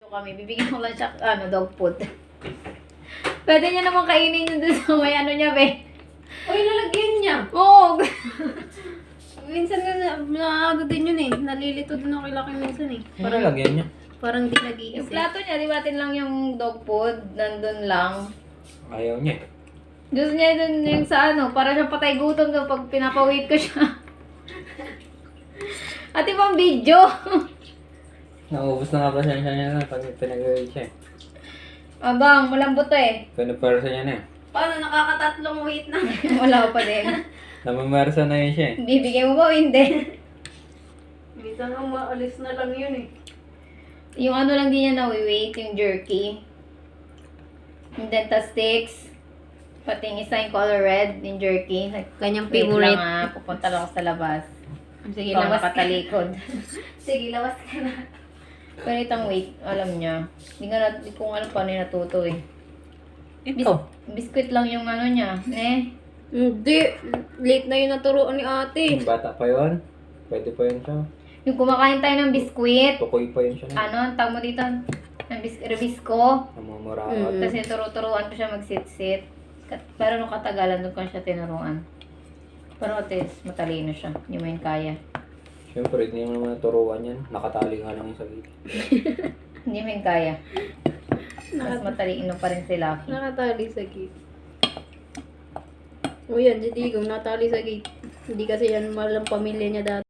Kami, bibigyan ko lang siya, dog food. Pwede niya naman kainin yun dun sa may ano niya, be. Uy, lalagyan niya. Oo. Minsan nga, din yun eh. Nalilito din ako kay Laki minsan eh. Parang lagyan niya. Parang di Yung nag-iisip. plato niya, di batin lang yung dog food, nandun lang. Ayaw niya. Gusto niya dun yung sa para siyang patay gutom kapag pinapawait ko siya. At ibang video. Naubos na nga pa siya pag pinag-away siya. Abang, malambot to eh. Pinupersa niya na eh. Paano nakakatatlong weight na? Wala pa din. Namamersa na yun siya eh. Bibigay mo ba o hindi? Minsan nga maalis na lang yun eh. Yung lang din niya na-weight, yung jerky. Yung dental sticks. Pati yung isa yung color red, yung jerky. Kanyang Wait favorite. lang ah, pupunta lang ako sa labas. Sige, Ikaw labas ka. nakatalikod. Sige, labas ka na. Pero itong weight, alam niya. Hindi ko alam paano yung natuto eh. Ito. Biscuit lang yung niya. Hindi. Late na yun naturoan ni ate. Yung bata pa yun. Pwede pa yun siya. Yung kumakain tayo ng biscuit. Tukoy pa yun siya. Ang tawag mo dito? Ng rebisco. Namumuraot. Tapos yung turo-turuan ko siya mag-sit-sit. Pero nung katagalan, doon ko siya tinuruan. Pero at least, matalino siya. Hindi mo yun kaya. Siyempre, hindi mo naman naturuan yan. Nakatali nga lang yung sa gilid. Hindi mo yun kaya. Mas matalino pa rin sila. Nakatali sa gate. O yan, si Digong natali sa gate. Hindi kasi yan malang pamilya niya dati.